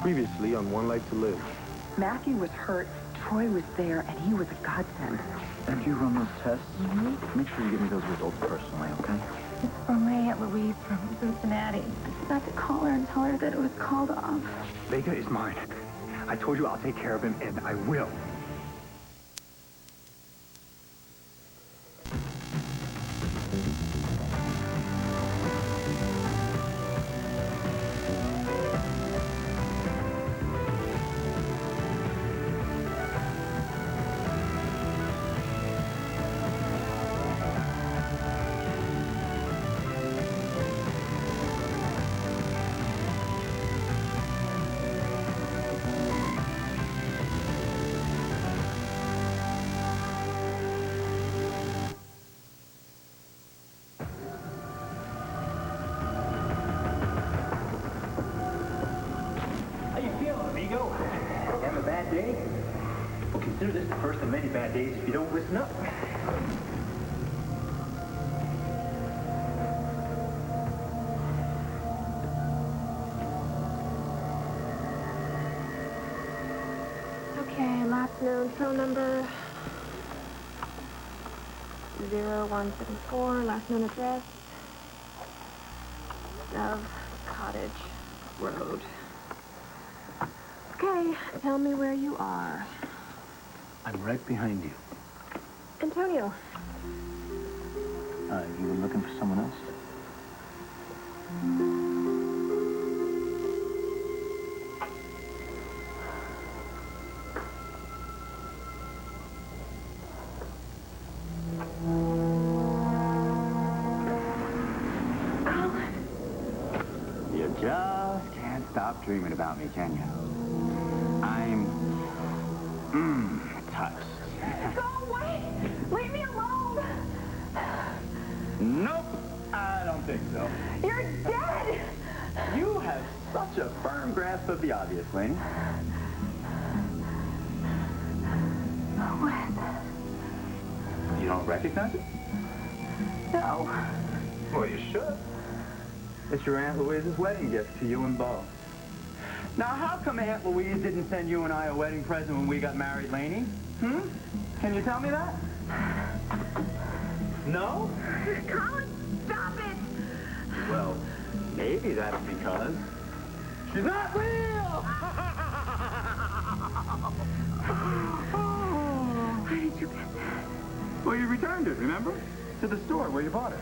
Previously on One Life to Live. Matthew was hurt, Troy was there, and he was a godsend. After you run those tests, make sure you give me those results personally, okay? It's from my Aunt Louise from Cincinnati. I forgot to call her and tell her that it was called off. Vega is mine. I told you I'll take care of him, and I will. Have a bad day? Well, consider this the first of many bad days if you don't listen up. Okay, last known phone number 0174, last known address Dove Cottage Road. Okay, tell me where you are. I'm right behind you. Antonio. You were looking for someone else? You just can't stop dreaming about me, can you? I'm touched. Go away! Leave me alone! Nope, I don't think so. You're dead! You have such a firm grasp of the obvious, Laney. What? You don't recognize it? No. Well, you should. It's your Aunt Louise's wedding gift to you and Bo. Now, how come Aunt Louise didn't send you and I a wedding present when we got married, Laney? Can you tell me that? No? Colin, stop it! Well, maybe that's because she's not real! Where did you get that? Well, you returned it, remember? To the store where you bought it.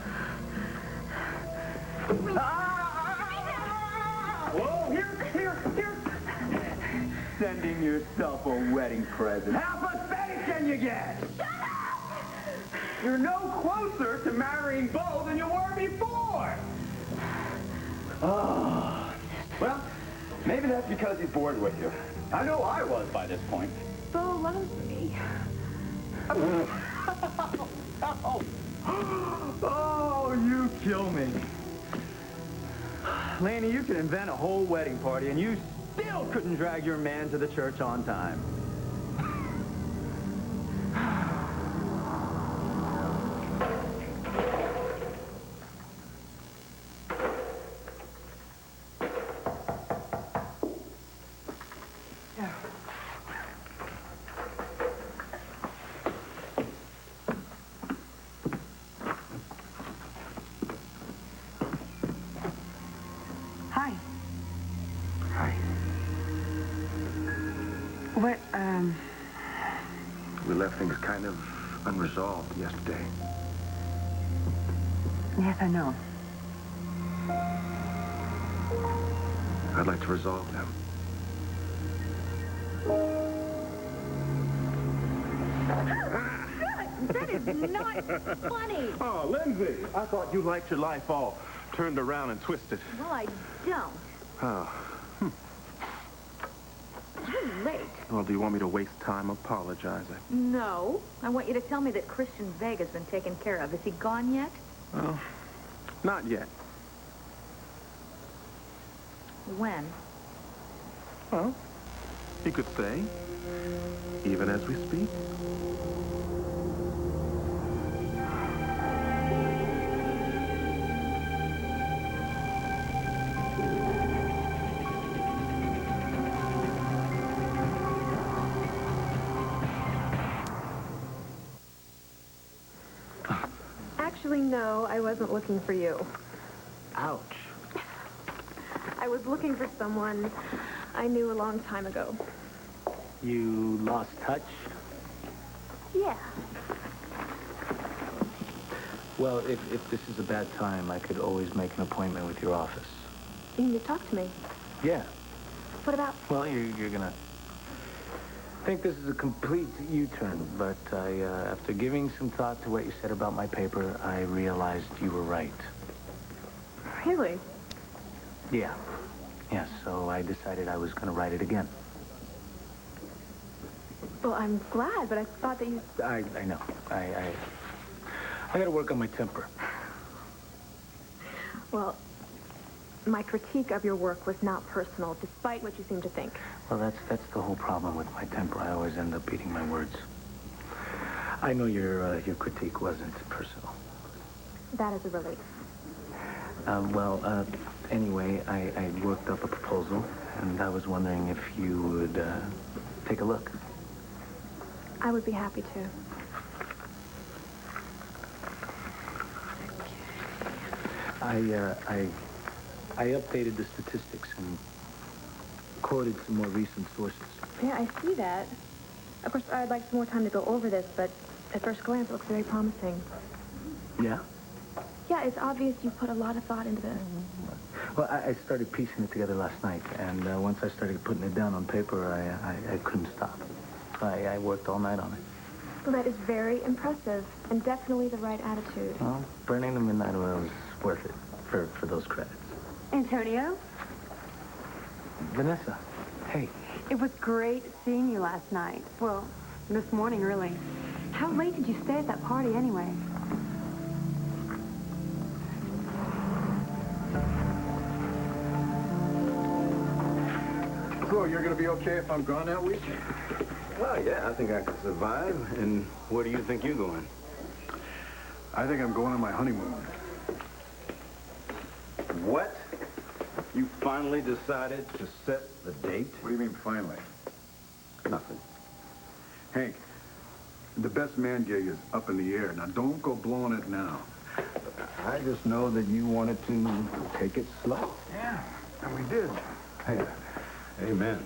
Whoa, here. Sending yourself a wedding present. How pathetic can you get? Shut up! You're no closer to marrying Bo than you were before. Oh. Well, maybe that's because he's bored with you. I know I was by this point. Bo loves me. Oh, you kill me. Laney, you can invent a whole wedding party, and you still couldn't drag your man to the church on time. Hi. Hi. What, We left things kind of unresolved yesterday. yes, I know. I'd like to resolve them. That is not funny. Oh, Lindsay, I thought you liked your life all turned around and twisted. Well, I don't. Oh. You're late. Well, do you want me to waste time apologizing? No. I want you to tell me that Christian Vega's been taken care of. Is he gone yet? Well, not yet. When? Well, you could say, even as we speak. Actually, no, I wasn't looking for you. Ouch. I was looking for someone I knew a long time ago. You lost touch? Yeah. Well, if this is a bad time, I could always make an appointment with your office. You need to talk to me. Yeah. What about... Well, you're gonna think this is a complete U-turn, but after giving some thought to what you said about my paper, I realized you were right. Really? Yeah. Yeah, so I decided I was gonna write it again. Well, I'm glad, but I thought that you... I know. I gotta work on my temper. Well, my critique of your work was not personal, despite what you seem to think. Well, that's the whole problem with my temper. I always end up eating my words. I know your critique wasn't personal. That is a relief. Anyway, I worked up a proposal, and I was wondering if you would take a look. I would be happy to. I updated the statistics and quoted some more recent sources. Yeah, I see that. Of course, I'd like some more time to go over this, but at first glance, it looks very promising. Yeah? Yeah, it's obvious you put a lot of thought into this. Well, I started piecing it together last night, and once I started putting it down on paper, I couldn't stop. I worked all night on it. Well, that is very impressive, and definitely the right attitude. Well, burning the midnight oil was worth it for those credits. Antonio, Vanessa, hey. it was great seeing you last night. Well, this morning early. How late did you stay at that party anyway? So, you're going to be okay if I'm gone that week? Well, yeah, I think I could survive. And where do you think you're going? I think I'm going on my honeymoon. What? You finally decided to set the date? What do you mean, finally? Nothing. Hank, the best man gig is up in the air. Now, don't go blowing it now. I just know that you wanted to take it slow. Yeah, and we did. Hey, amen.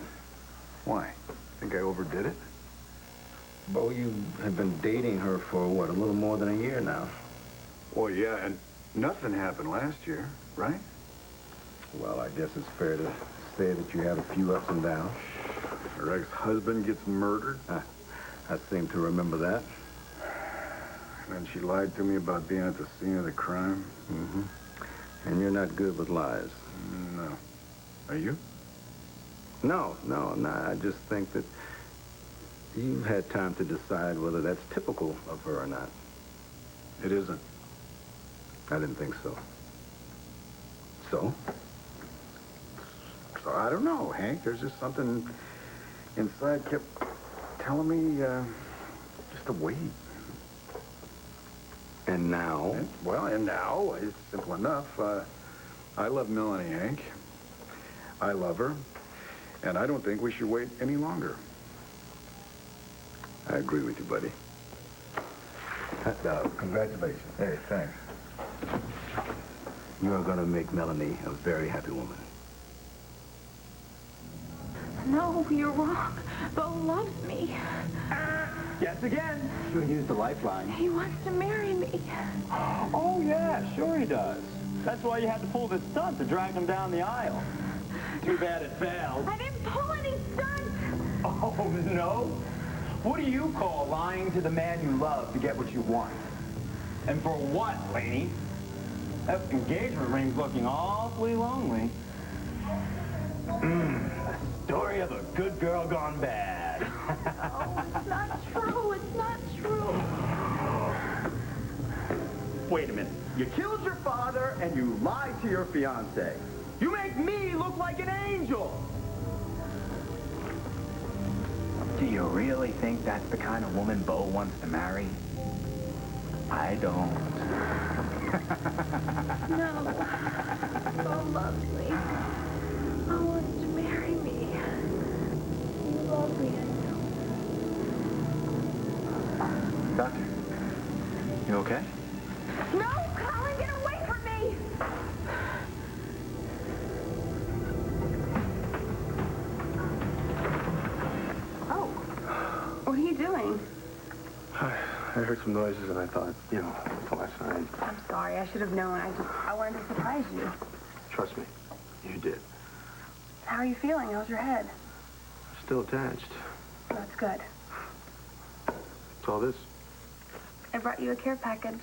Why? Think I overdid it? Bo, you have been dating her for, what, a little more than a year now? Well, yeah, and nothing happened last year, right? Well, I guess it's fair to say that you had a few ups and downs. Her ex-husband gets murdered. I seem to remember that. And then she lied to me about being at the scene of the crime. Mm-hmm. And you're not good with lies. No. Are you? No. I just think that you've had time to decide whether that's typical of her or not. It isn't. I didn't think so. So? So I don't know, Hank. There's just something inside kept telling me just to wait. And now? And now, it's simple enough. I love Melanie, Hank. I love her. And I don't think we should wait any longer. I agree with you, buddy. Congratulations. Hey, thanks. You are going to make Melanie a very happy woman. No, you're wrong. Bo loves me. Guess again. Should have used the lifeline. He wants to marry me. Oh, yeah, sure he does. That's why you had to pull this stunt to drag him down the aisle. Too bad it failed. I didn't pull any stunts. Oh, no? What do you call lying to the man you love to get what you want? And for what, Laney? That engagement ring's looking awfully lonely. The story of a good girl gone bad. Oh, it's not true. It's not true. Wait a minute. You killed your father and you lied to your fiancé. You make me look like an angel. Do you really think that's the kind of woman Bo wants to marry? I don't. No. Bo loves me. Bo wants to marry me. You love me, I know. Doctor, you okay? No! I heard some noises and I thought, you know, last night. I'm sorry. I should have known. I wanted to surprise you. Trust me, you did. How are you feeling? How's your head? Still attached. That's good. What's all this? I brought you a care package.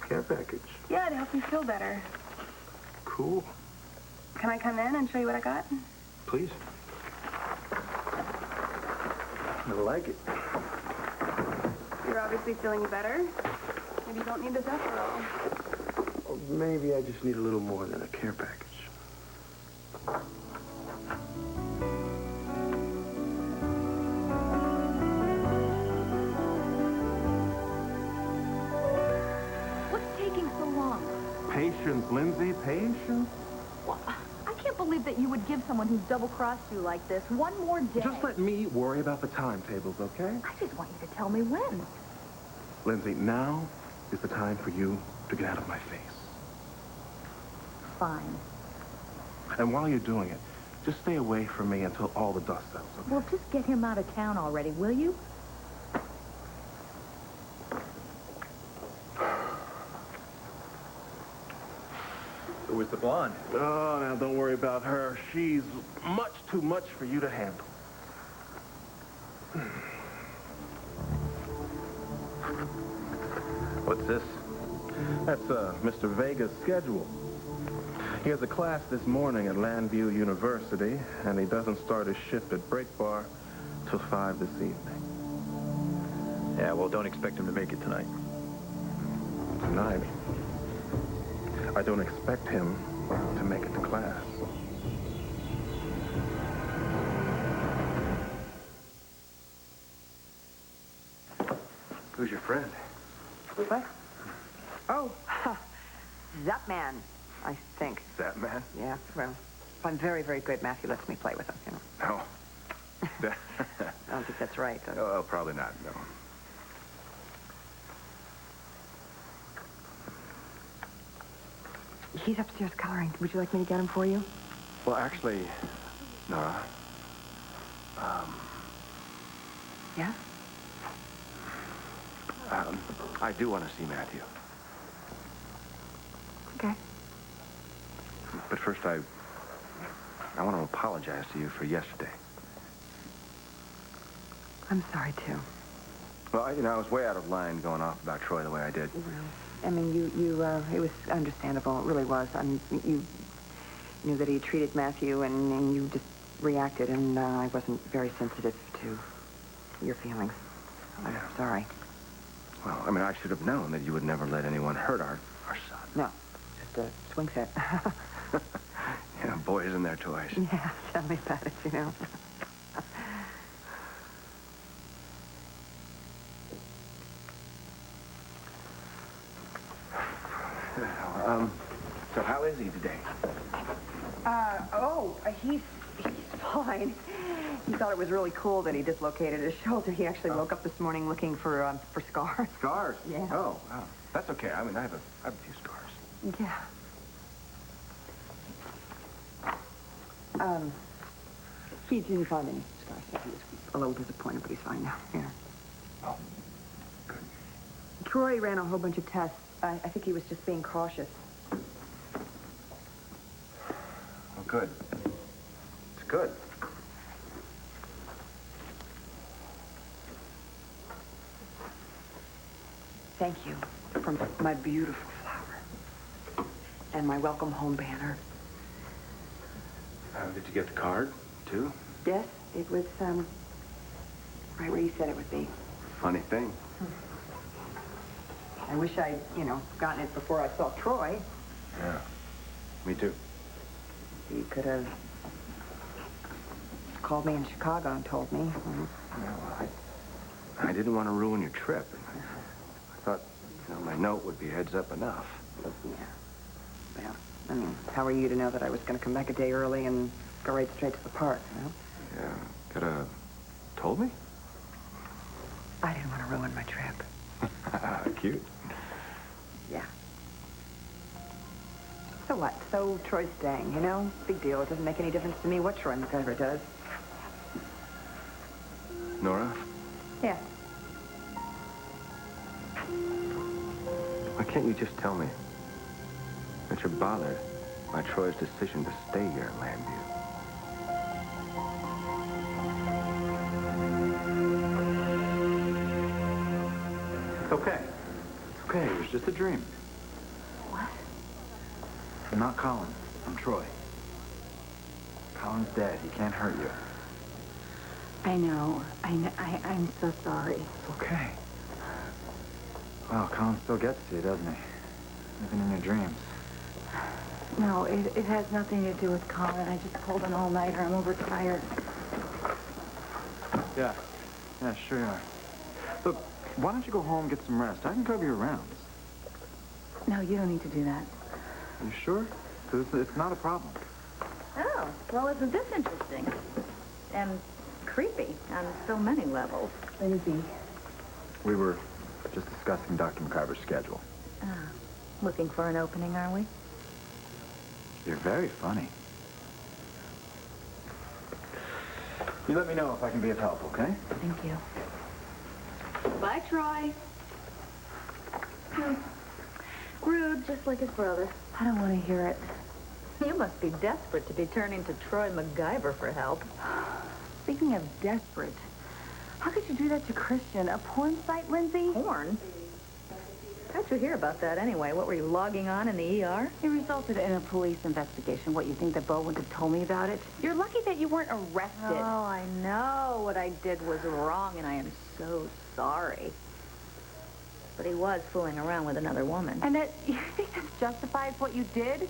Care package. Yeah, to help you feel better. Cool. Can I come in and show you what I got? Please. I like it. You're obviously feeling better. Maybe you don't need this after all. Or maybe I just need a little more than a care package. What's taking so long? Patience, Lindsay, patience. Well, I can't believe that you would give someone who's double-crossed you like this one more day. Just let me worry about the timetables, okay? I just want you to tell me when. Lindsay, now is the time for you to get out of my face. Fine. And while you're doing it, just stay away from me until all the dust settles, okay? Well, just get him out of town already, will you? Who was the blonde? Oh, now don't worry about her. She's much too much for you to handle. What's this? That's Mr. Vega's schedule. He has a class this morning at Landview University, and he doesn't start his shift at Break Bar till 5 this evening. Yeah, well, don't expect him to make it tonight. Tonight, I don't expect him to make it to class. Who's your friend? What? Oh, that man, I think. That man? Yeah, well, if I'm very, very good, Matthew lets me play with him, you know. No. I don't think that's right. Oh, probably not, no. He's upstairs coloring. Would you like me to get him for you? Well, actually, Nora, Yeah? I do want to see Matthew. Okay. But first, I want to apologize to you for yesterday. I'm sorry, too. Well, I was way out of line going off about Troy the way I did. Well, I mean, it was understandable. It really was. I mean, you knew that he treated Matthew, and you just reacted, and I wasn't very sensitive to your feelings. I'm sorry. Well, I mean, I should have known that you would never let anyone hurt our son. No, just a swing set. Yeah, boys and their toys. Yeah, tell me about it, you know. So how is he today? He's fine. He thought it was really cool that he dislocated his shoulder. He actually woke up this morning looking for scars. Scars? Yeah. Oh, wow. That's okay. I mean, I have a few scars. Yeah. He didn't find any scars, so he was a little disappointed, but he's fine now. Yeah. Oh, good. Troy ran a whole bunch of tests. I think he was just being cautious. Well, good. It's good. Thank you from my beautiful flower and my welcome home banner. Did you get the card, too? Yes, it was, right where you said it would be. Funny thing. I wish I'd, gotten it before I saw Troy. Yeah. Me too. He could have called me in Chicago and told me. Well, I didn't want to ruin your trip. I thought, my note would be heads up enough. Yeah. Well, I mean, how are you to know that I was going to come back a day early and go right straight to the park, Yeah. Could have told me? I didn't want to ruin my trip. Cute. Yeah. So what? So Troy's staying, Big deal. It doesn't make any difference to me what Troy McIver does. Nora? Yeah. Why can't you just tell me that you're bothered by Troy's decision to stay here at Landview? It's okay. It's okay. It was just a dream. What? I'm not Colin. I'm Troy. Colin's dead. He can't hurt you. I know. I'm so sorry. It's okay. Well, Colin still gets to you, doesn't he? Even in your dreams. No, it has nothing to do with Colin. I just pulled an all-nighter. I'm overtired. Yeah. Yeah, sure you are. Look, why don't you go home and get some rest? I can cover your rounds. No, you don't need to do that. You sure? Because it's not a problem. Oh, well, isn't this interesting? And creepy on so many levels. Lindsay. We were just discussing Dr. McIver's schedule. Looking for an opening, are we? You're very funny. You let me know if I can be of help, okay? Thank you. Bye, Troy. Rude, just like his brother. I don't want to hear it. You must be desperate to be turning to Troy MacGyver for help. Speaking of desperate, how could you do that to Christian? A porn site, Lindsay? Porn? How'd you hear about that anyway? What, were you logging on in the ER? It resulted in a police investigation. What, you think that Bo wouldn't have told me about it? You're lucky that you weren't arrested. Oh, I know. What I did was wrong, and I am so sorry. But he was fooling around with another woman. And that, you think this justifies what you did?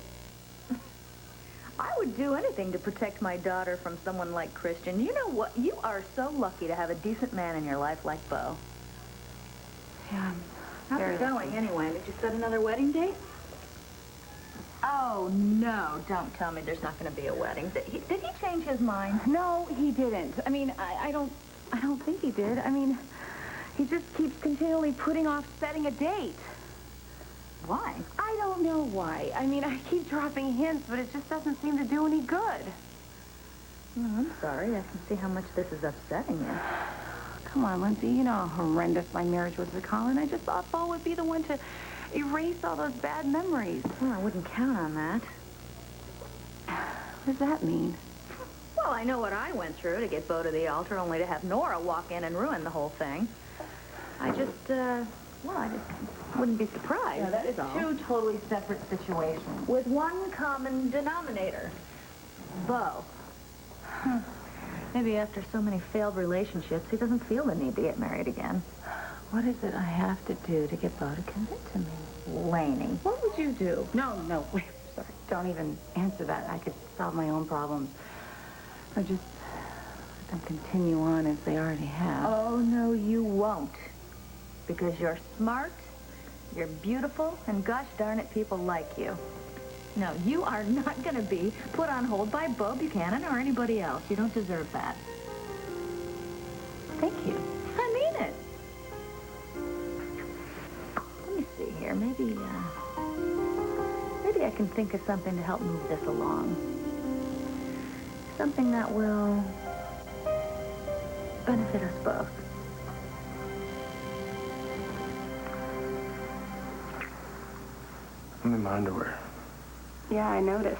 I would do anything to protect my daughter from someone like Christian. You know what? You are so lucky to have a decent man in your life like Bo. Yeah. How's it going, anyway? Did you set another wedding date? Oh, no. Don't tell me there's not going to be a wedding. Did he change his mind? No, he didn't. I mean, I don't think he did. I mean, he just keeps continually putting off setting a date. Why? I don't know why. I mean, I keep dropping hints, but it just doesn't seem to do any good. Oh, I'm sorry. I can see how much this is upsetting you. Come on, Lindsay. You know how horrendous my marriage was with Colin. I just thought Bo would be the one to erase all those bad memories. Well, I wouldn't count on that. What does that mean? Well, I know what I went through to get Bo to the altar, only to have Nora walk in and ruin the whole thing. I just wouldn't be surprised. Yeah, that is all. two totally separate situations. With one common denominator. Bo. Maybe after so many failed relationships, he doesn't feel the need to get married again. What is it I have to do to get Bo to commit to me? Laney. What would you do? No, wait, sorry. Don't even answer that. I could solve my own problems. Or just let them continue on as they already have. Oh, no, you won't. Because you're smart, you're beautiful, and gosh darn it, people like you. No, you are not going to be put on hold by Bo Buchanan or anybody else. You don't deserve that. Thank you. I mean it. Let me see here. Maybe I can think of something to help move this along. Something that will benefit us both. I'm in my underwear. Yeah, I noticed.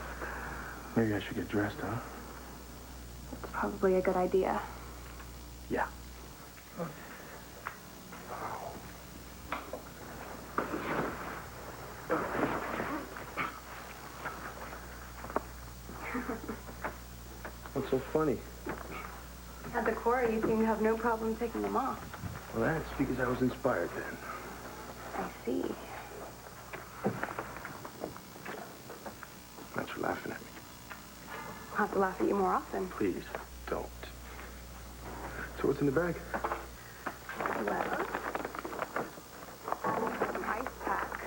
Maybe I should get dressed, huh? It's probably a good idea. Yeah. What's so funny? At the quarry, you seem to have no problem taking them off. Well, that's because I was inspired then. I see. Thanks for laughing at me. I'll have to laugh at you more often. Please, don't. So what's in the bag? Well, an ice pack.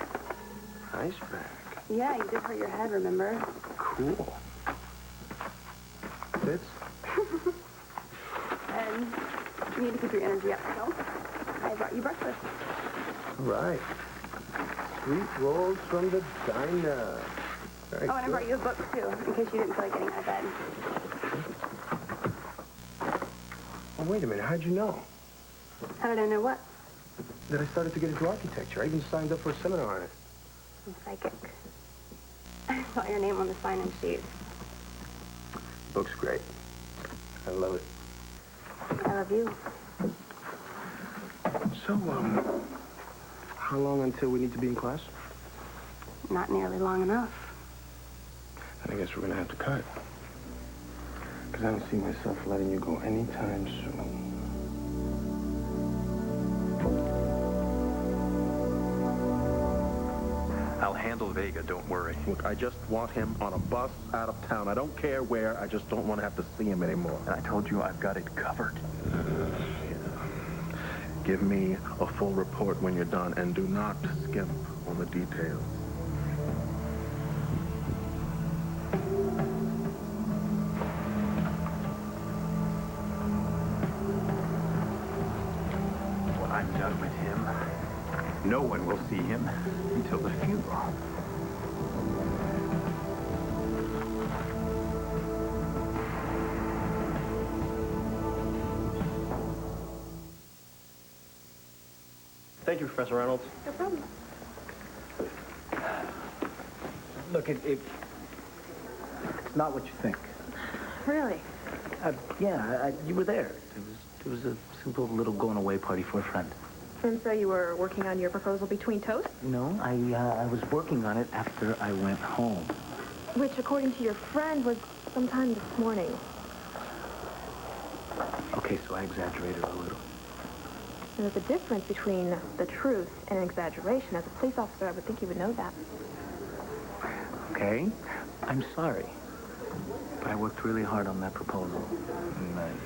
Ice bag. Yeah, you did hurt your head, remember? Cool. Fits? And you need to keep your energy up, so I brought you breakfast. All right. Sweet rolls from the diner. Very Oh, and I brought you a book, too, in case you didn't feel like getting out of bed. Oh, wait a minute. How'd you know? How did I know what? that I started to get into architecture. I even signed up for a seminar on it. I'm psychic. I saw your name on the sign-in sheet. The book's great. I love it. I love you. So, how long until we need to be in class? Not nearly long enough. I guess we're gonna have to cut. Because I don't see myself letting you go anytime soon. I'll handle Vega, don't worry. Look, I just want him on a bus out of town. I don't care where. I just don't want to have to see him anymore. And I told you I've got it covered. Give me a full report when you're done, and do not skimp on the details. When I'm done with him, no one will see him until the funeral. Thank you, Professor Reynolds. No problem. Look, it's not what you think. Really? Yeah, you were there. It was a simple little going-away party for a friend. And so you were working on your proposal between toasts? No, I was working on it after I went home. Which, according to your friend, was sometime this morning. Okay, so I exaggerated a little. And there's a difference between the truth and an exaggeration. As a police officer, I would think you would know that. Okay, I'm sorry. But I worked really hard on that proposal. And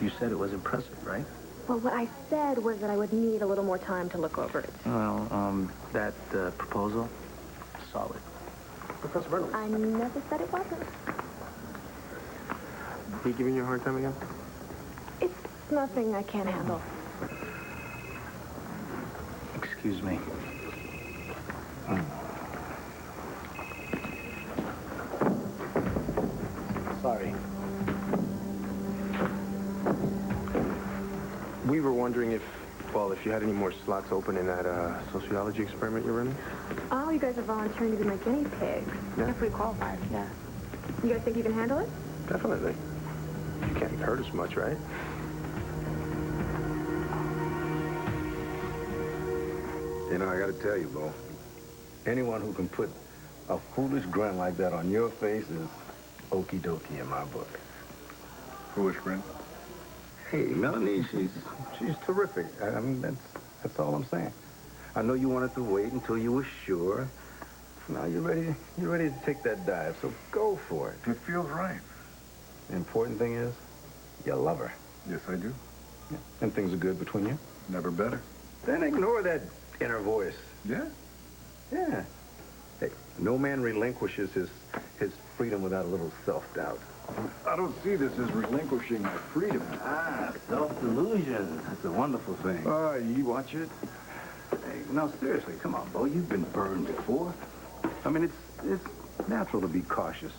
you said it was impressive, right? Well, what I said was that I would need a little more time to look over it. Well, that proposal, solid. Professor Reynolds. I never said it wasn't. He giving you a hard time again? It's nothing I can't handle. Excuse me. Sorry. We were wondering if you had any more slots open in that sociology experiment you're running. Oh, you guys are volunteering to be my guinea pigs. Yeah. If we qualify, yeah. You guys think you can handle it? Definitely. You can't hurt us much, right? You know, I gotta tell you, Bo, anyone who can put a foolish grin like that on your face is okie dokie in my book. Foolish grin? Hey, Melanie, she's terrific. I mean, that's all I'm saying. I know you wanted to wait until you were sure. Now you're ready to take that dive, so go for it. It feels right. The important thing is, you love her. Yes, I do. Yeah. And things are good between you? Never better. Then ignore that inner voice. Yeah? Yeah. Hey, no man relinquishes his freedom without a little self-doubt. I don't see this as relinquishing my freedom. Ah, self-delusion. That's a wonderful thing. You watch it? Hey, no, seriously, come on, Bo. You've been burned before. I mean, it's natural to be cautious.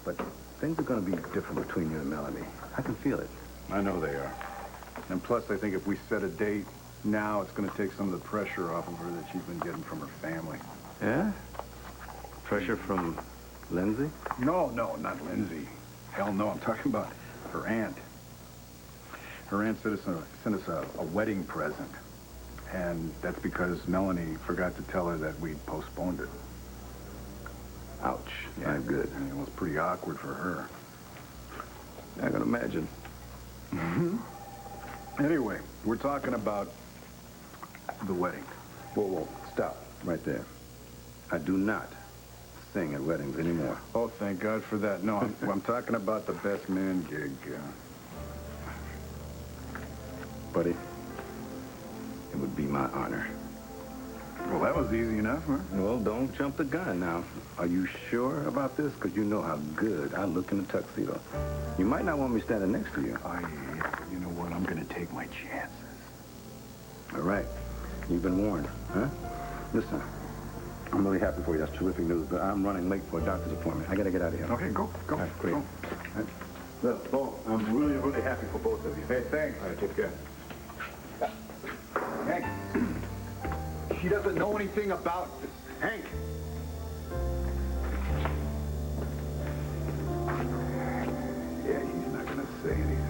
But things are going to be different between you and Melanie. I can feel it. I know they are. And plus, I think if we set a date now, it's going to take some of the pressure off of her that she's been getting from her family. Yeah? Pressure from Lindsay? No, not Lindsay. Hell no, I'm talking about her aunt. Her aunt sent us a wedding present. And that's because Melanie forgot to tell her that we'd postponed it. Ouch. Yeah, Not good. And it was pretty awkward for her. I can imagine. Anyway, we're talking about the wedding. Whoa, stop right there. I do not sing at weddings anymore. Oh, thank God for that. No, I'm talking about the best man gig. Buddy, it would be my honor. Well, that was easy enough, huh? Well, don't jump the gun now. Are you sure about this? Because you know how good I look in a tuxedo. You might not want me standing next to you. You know what? I'm going to take my chances. All right. You've been warned, huh? Listen, I'm really happy for you. That's terrific news, but I'm running late for a doctor's appointment. I got to get out of here. Okay, go. All right, great. Go. All right. Look, Bo, I'm really happy for both of you. Hey, thanks. All right, take care. Hank. She doesn't know anything about this. Hank! Yeah, he's not gonna say anything.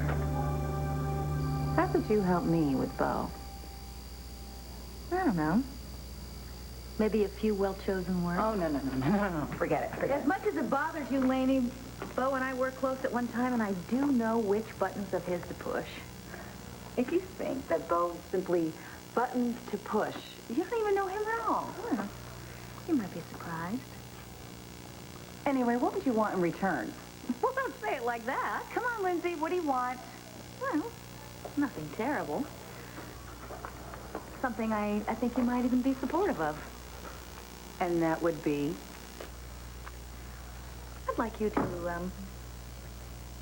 How could you help me with Bo? I don't know. Maybe a few well-chosen words. Oh, no. Forget it. As much as it bothers you, Laney, Bo and I worked close at one time, and I do know which buttons of his to push. If you think that Bo's simply buttons to push, you don't even know him at all. Well, you might be surprised. Anyway, what would you want in return? Well, don't say it like that. Come on, Lindsay, what do you want? Well, nothing terrible. Something I think you might even be supportive of. And that would be? I'd like you to,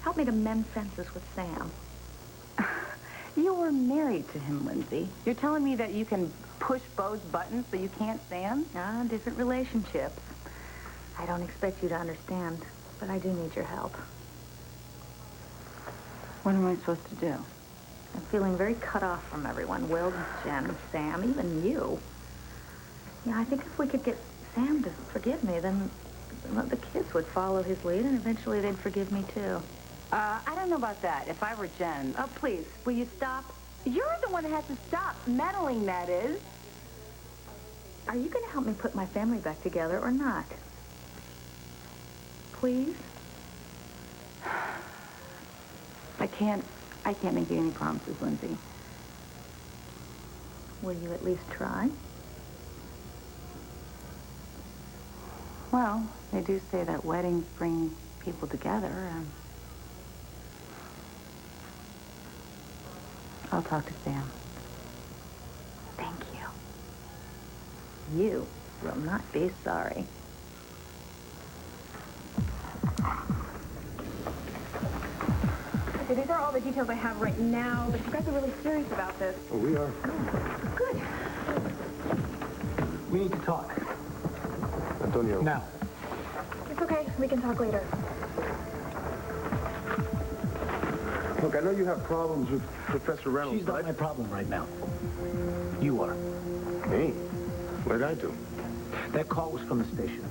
help me to mend fences with Sam. You were married to him, Lindsay. You're telling me that you can push Bo's buttons so you can't Sam? Ah, different relationships. I don't expect you to understand, but I do need your help. What am I supposed to do? I'm feeling very cut off from everyone. Will, Jen, Sam, even you. Yeah, I think if we could get Sam to forgive me, then the kids would follow his lead, and eventually they'd forgive me, too. I don't know about that. If I were Jen... Oh, please, will you stop? You're the one that has to stop meddling, that is. Are you going to help me put my family back together or not? Please? I can't make you any promises, Lindsay. Will you at least try? Well, they do say that weddings bring people together. I'll talk to Sam. Thank you. You will not be sorry. Okay, these are all the details I have right now, but you guys are really serious about this. Oh, we are. Good. We need to talk. Antonio. Now. It's okay. We can talk later. Look, I know you have problems with Professor Reynolds. She's not my problem right now. You are. Me? What did I do? That call was from the station.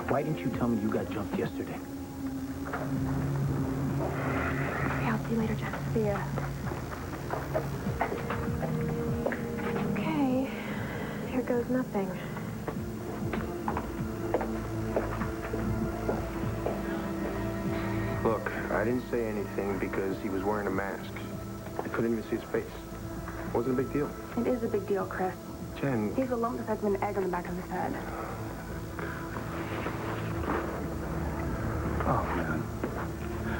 Why didn't you tell me you got jumped yesterday? Okay, I'll see you later, Jen. See ya. Okay. Here goes nothing. Look, I didn't say anything because he was wearing a mask. I couldn't even see his face. It wasn't a big deal. It is a big deal, Chris. Jen. He's a lump the size of an egg on the back of his head. Oh, man.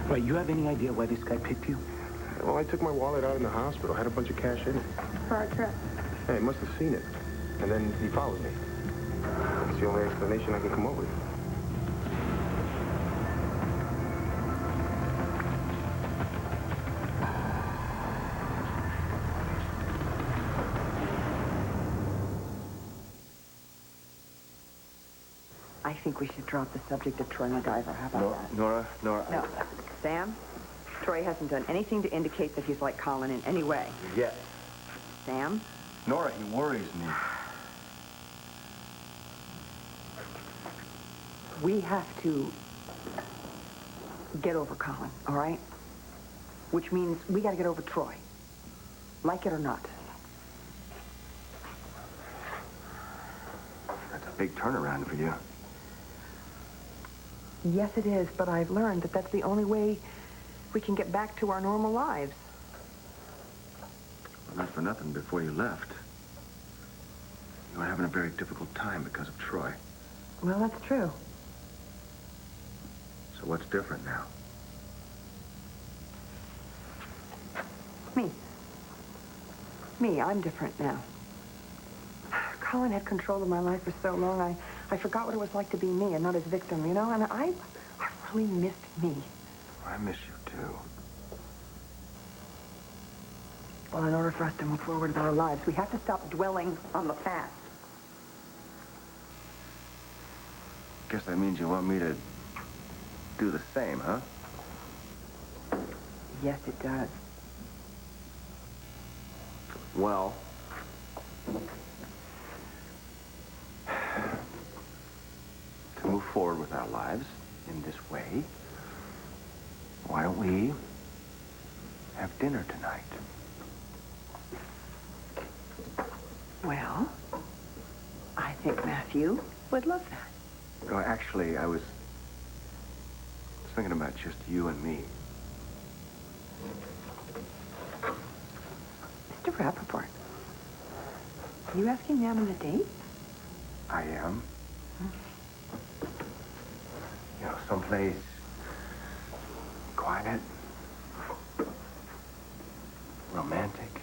Right, you have any idea why this guy picked you? Well, I took my wallet out in the hospital. Had a bunch of cash in it. For our trip. Hey, he must have seen it. And then he followed me. That's the only explanation I can come up with. I think we should drop the subject of Troy MacGyver. How about that? Nora. No. Sam, Troy hasn't done anything to indicate that he's like Colin in any way. Yes. Sam? Nora, he worries me. We have to get over Colin, all right? Which means we got to get over Troy. Like it or not. That's a big turnaround for you. Yes, it is, but I've learned that that's the only way we can get back to our normal lives. Well, not for nothing, before you left, you were having a very difficult time because of Troy. Well, that's true. So what's different now? Me, I'm different now. Colin had control of my life for so long, I forgot what it was like to be me and not his victim, you know? And I really missed me. I miss you, too. Well, in order for us to move forward with our lives, we have to stop dwelling on the past. Guess that means you want me to do the same, huh? Yes, it does. Well, move forward with our lives in this way, why don't we have dinner tonight? Well, I think Matthew would love that. No, actually, I was thinking about just you and me. Mr. Rappaport, are you asking me out on a date? I am. You know, someplace quiet, romantic,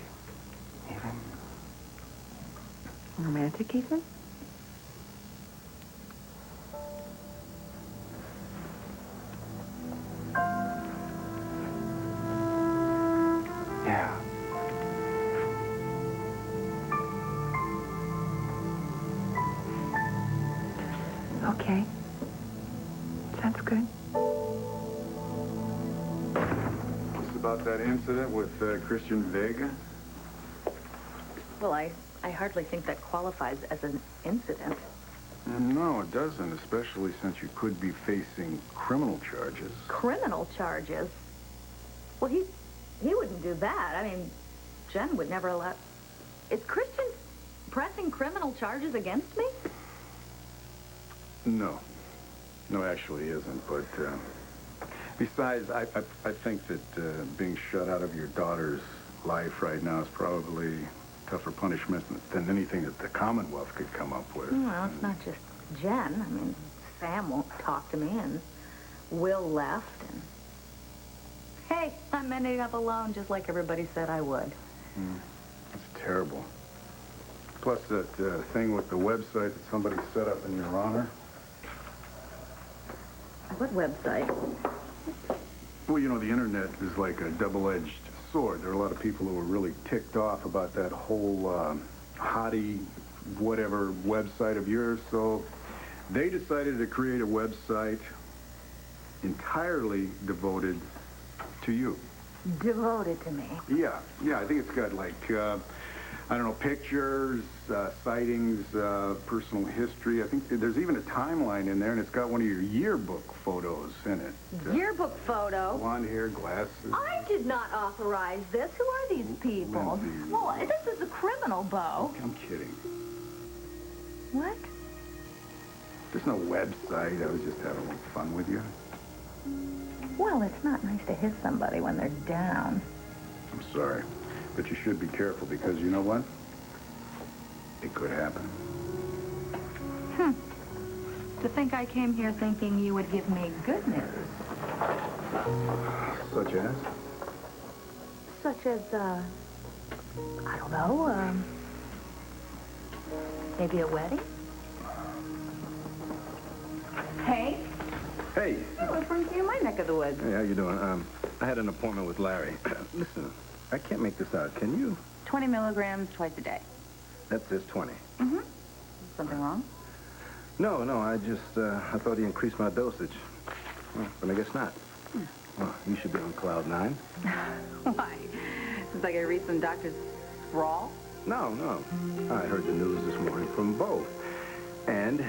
even. Romantic, even? Yeah. Okay. Sounds good. What's about that incident with Christian Vega? Well, I hardly think that qualifies as an incident. No, it doesn't, especially since you could be facing criminal charges. Criminal charges? Well, he wouldn't do that. I mean, Jen would never allow... Is Christian pressing criminal charges against me? No. No, actually he isn't, but besides, I think that being shut out of your daughter's life right now is probably tougher punishment than anything that the Commonwealth could come up with. Well, it's not just Jen. I mean, Sam won't talk to me, and Will left, and... Hey, I'm ending up alone just like everybody said I would. That's terrible. Plus that thing with the website that somebody set up in your honor. What website? Well, you know, the internet is like a double-edged sword. There are a lot of people who are really ticked off about that whole hottie whatever website of yours, so they decided to create a website entirely devoted to you. Devoted to me? Yeah, I think it's got like, I don't know, pictures, sightings, personal history. I think there's even a timeline in there, and it's got one of your yearbook photos in it. Yearbook photo? Blonde hair, glasses. I did not authorize this. Who are these people? Lindsay. Well, this is a criminal, Bo. I'm kidding. What? There's no website. I was just having a little fun with you. Well, it's not nice to hit somebody when they're down. I'm sorry, but you should be careful because you know what? It could happen. To think I came here thinking you would give me good news. Such as? Such as, I don't know, maybe a wedding? Hey. Hey. Oh, what brings you in my neck of the woods? Hey, how you doing? I had an appointment with Larry. Listen, I can't make this out. Can you? 20 milligrams twice a day. That says 20. Mm-hmm. Something wrong? No, I just, I thought he increased my dosage. Well, but I guess not. Well, you should be on cloud 9. Why? It's like a recent doctor's sprawl? No. I heard the news this morning from both. And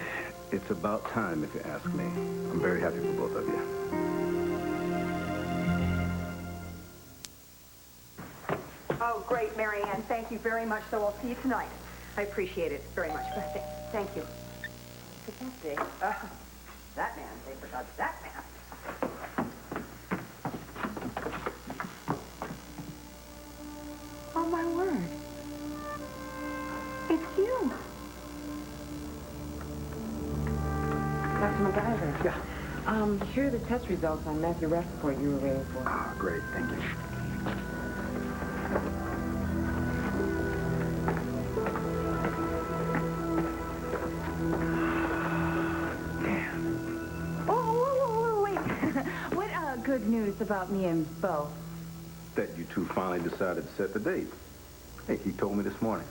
it's about time, if you ask me. I'm very happy for both of you. Oh, great, Mary Ann. Thank you very much. So I'll see you tonight. I appreciate it very much. Thank you. That man, they forgot that man. Oh, my word. It's you. Dr. MacGyver. Yeah. Here are the test results on Matthew Rappaport you were waiting for. Ah, great. Thank you. Good news about me and Bo. That you two finally decided to set the date. Hey, he told me this morning.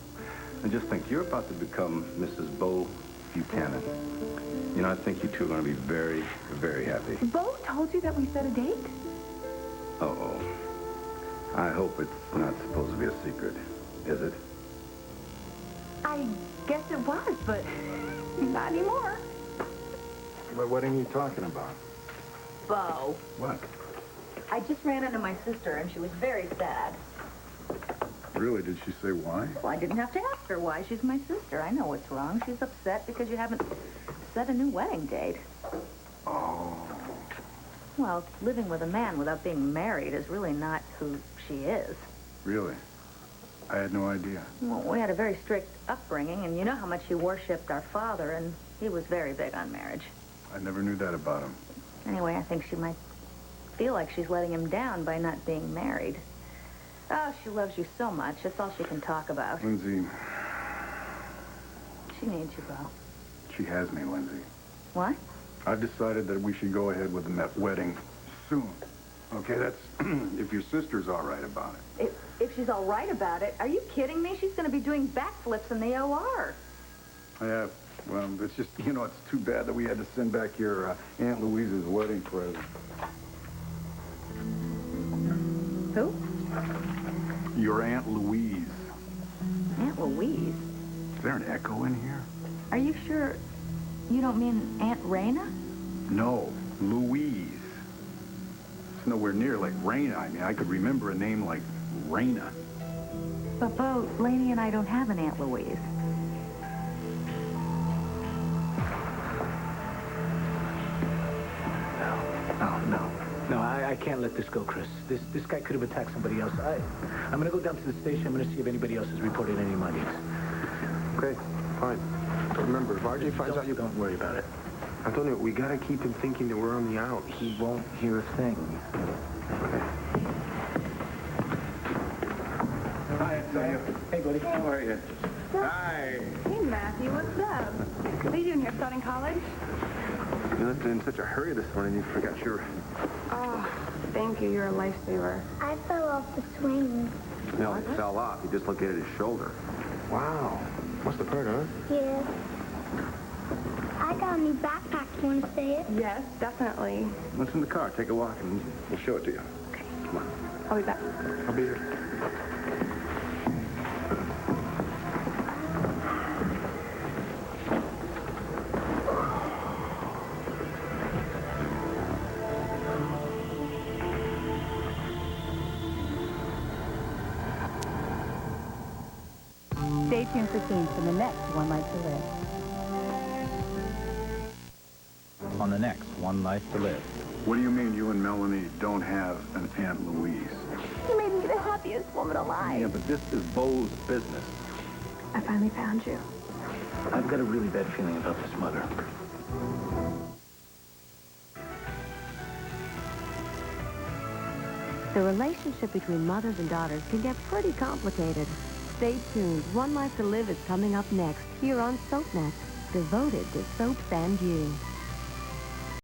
And just think, you're about to become Mrs. Bo Buchanan. You know, I think you two are going to be very, very happy. Bo told you that we set a date? Uh-oh. I hope it's not supposed to be a secret, is it? I guess it was, but not anymore. What wedding are you talking about? Bo, What? I just ran into my sister, and she was very sad. Really? Did she say why? Well, I didn't have to ask her why. She's my sister. I know what's wrong. She's upset because you haven't set a new wedding date. Oh. Well, living with a man without being married is really not who she is. Really? I had no idea. Well, we had a very strict upbringing, and you know how much he worshipped our father, and he was very big on marriage. I never knew that about him. Anyway, I think she might feel like she's letting him down by not being married. Oh, she loves you so much. That's all she can talk about. Lindsay, She needs you, Bo. she has me, Lindsay. What? I've decided that we should go ahead with the wedding soon. Okay, that's if your sister's all right about it. If she's all right about it, are you kidding me? She's going to be doing backflips in the OR. Yeah, well, it's just, you know, it's too bad that we had to send back your Aunt Louise's wedding present. Who? Your Aunt Louise. Aunt Louise? Is there an echo in here? Are you sure you don't mean Aunt Raina? No, Louise. It's nowhere near like Raina. I mean, I could remember a name like Raina. But, Bo, Laney and I don't have an Aunt Louise. No, I can't let this go, Chris. This guy could have attacked somebody else. I'm going to go down to the station. I'm going to see if anybody else has reported any muggings. Okay, fine. But remember, if RJ finds out you... Don't worry about it. Antonio, we gotta keep him thinking that we're on the outs. He won't hear a thing. Okay. Hi, Antonio. Hey, buddy. How are you? Hi. Hey, Matthew, what's up? What are you doing here, starting college? You left in such a hurry this morning, you forgot your... Oh, thank you. You're a lifesaver. I fell off the swing. No, he fell off. He dislocated his shoulder. Wow. Must have hurt, huh? Yeah. I got a new backpack. You want to see it? Yes, definitely. What's in the car? Take a walk and we'll show it to you. Okay. Come on. I'll be back. I'll be here. Stay tuned for scenes from the next One Life to Live. On the next One Life to Live. What do you mean you and Melanie don't have an Aunt Louise? You made me the happiest woman alive. Yeah, but this is Bo's business. I finally found you. I've got a really bad feeling about this mother. The relationship between mothers and daughters can get pretty complicated. Stay tuned. One Life to Live is coming up next here on SoapNet, devoted to soaps and you.